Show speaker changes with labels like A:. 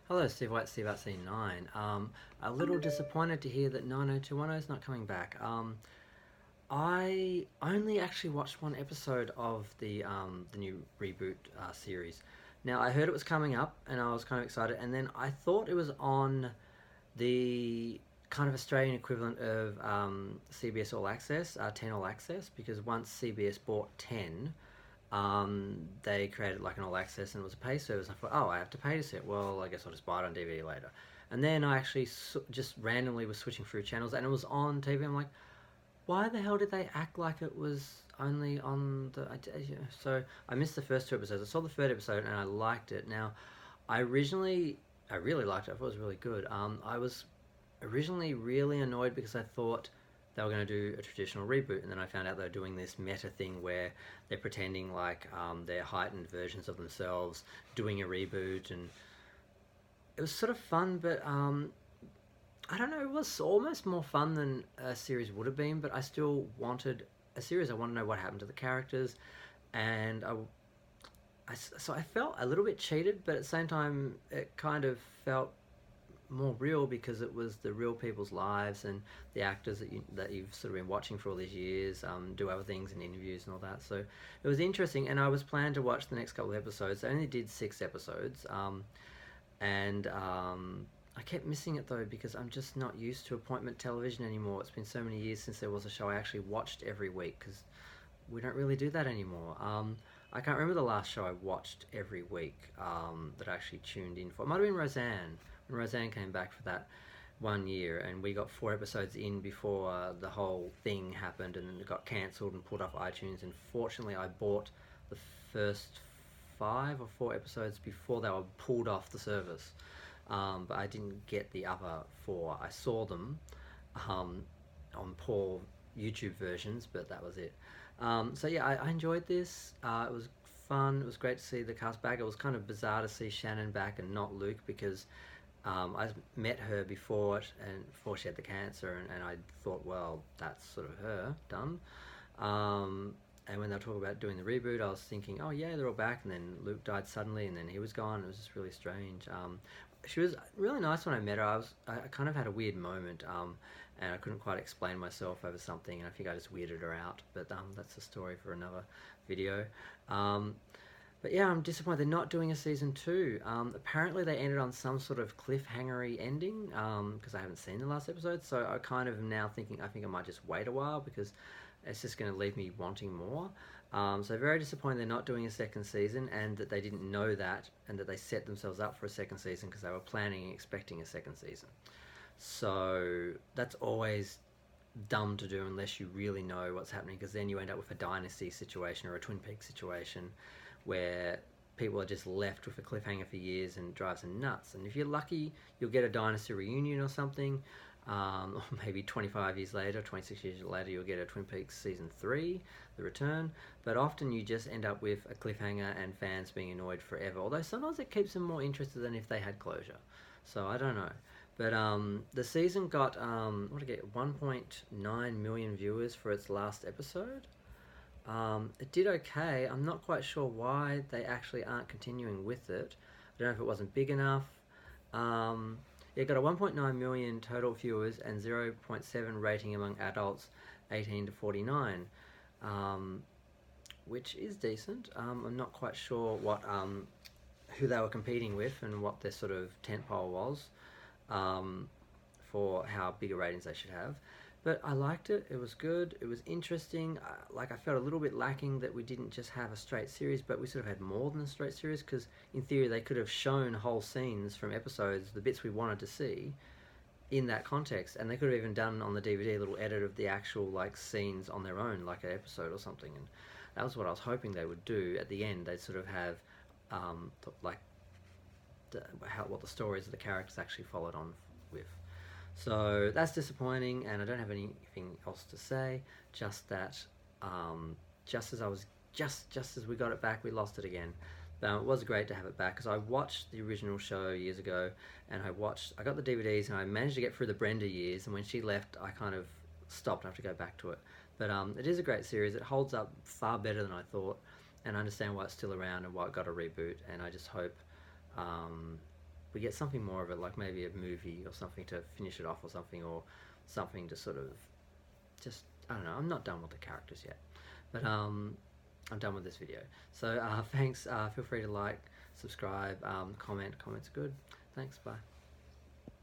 A: Hello, Steve White, Steve at Scene 9. A little disappointed to hear that 90210 is not coming back. I only actually watched one episode of the new reboot series. Now, I heard it was coming up and I was kind of excited, and then I thought it was on the kind of Australian equivalent of CBS All Access, 10 All Access, because once CBS bought 10, they created like an all access and it was a pay service. I thought, oh, I have to pay to see it. Well, I guess I'll just buy it on DVD later. And then I actually just randomly was switching through channels and it was on TV. I'm like, why the hell did they act like it was only on the? So I missed the first two episodes. I saw the third episode and I liked it. Now, I originally, I really liked it. I thought it was really good. I was originally really annoyed because I thought they were going to do a traditional reboot, and then I found out they were doing this meta thing where they're pretending like they're heightened versions of themselves doing a reboot, and it was sort of fun, but I don't know, it was almost more fun than a series would have been, but I still wanted a series. I want to know what happened to the characters, and so I felt a little bit cheated, but at the same time, it kind of felt more real because it was the real people's lives and the actors that you've sort of been watching for all these years do other things and interviews and all that. So it was interesting, and I was planning to watch the next couple of episodes. I only did 6 episodes, and I kept missing it though because I'm just not used to appointment television anymore. It's been so many years since there was a show I actually watched every week because we don't really do that anymore. I can't remember the last show I watched every week that I actually tuned in for. It might have been Roseanne, when Roseanne came back for that one year, and we got 4 episodes in before the whole thing happened, and then it got cancelled and pulled off iTunes. And fortunately, I bought the first 5 or 4 episodes before they were pulled off the service. But I didn't get the other four. I saw them um, on poor YouTube versions, but that was it. So yeah, I enjoyed this. It was fun. It was great to see the cast back. It was kind of bizarre to see Shannon back and not Luke because I met her before and before she had the cancer, and I thought, well, that's sort of her done. And when they were talking about doing the reboot, I was thinking, oh yeah, they're all back. And then Luke died suddenly, and then he was gone. It was just really strange. She was really nice when I met her. I kind of had a weird moment, and I couldn't quite explain myself over something, and I think I just weirded her out. But that's a story for another video. Um, but yeah, I'm disappointed they're not doing a season two. Apparently, they ended on some sort of cliffhangery ending because I haven't seen the last episode. So I kind of am now thinking I think I might just wait a while because it's just going to leave me wanting more. So very disappointed they're not doing a second season and that they didn't know that and that they set themselves up for a second season because they were planning and expecting a second season. So that's always dumb to do unless you really know what's happening because then you end up with a dynasty situation or a Twin Peaks situation where people are just left with a cliffhanger for years and it drives them nuts. And if you're lucky, you'll get a dynasty reunion or something, or maybe 25 years later, 26 years later, you'll get a Twin Peaks season 3, The Return. But often you just end up with a cliffhanger and fans being annoyed forever. Although sometimes it keeps them more interested than if they had closure. So I don't know. But the season got what did it get? 1.9 million viewers for its last episode. It did okay. I'm not quite sure why they actually aren't continuing with it. I don't know if it wasn't big enough. Um, it got a 1.9 million total viewers and 0.7 rating among adults 18 to 49, um, which is decent. I'm not quite sure what who they were competing with and what their sort of tentpole was um, for how big a ratings they should have. But I liked it. It was good. It was interesting. Like I felt a little bit lacking that we didn't just have a straight series, but we sort of had more than a straight series because in theory they could have shown whole scenes from episodes, the bits we wanted to see, in that context, and they could have even done on the DVD a little edit of the actual like scenes on their own, like an episode or something. And that was what I was hoping they would do at the end. They'd sort of have like what the stories of the characters actually followed on with. So that's disappointing, and I don't have anything else to say. Just that, just as I was, just as we got it back, we lost it again. It was great to have it back because I watched the original show years ago, and I got the DVDs, and I managed to get through the Brenda years. And when she left, I kind of stopped. I have to go back to it, but it is a great series. It holds up far better than I thought, and I understand why it's still around and why it got a reboot. And I just hope um, we get something more of it, like maybe a movie or something to finish it off, or something to sort of just, I don't know. I'm not done with the characters yet, but I'm done with this video. So thanks. Feel free to like, subscribe, comment. Comments are good. Thanks. Bye.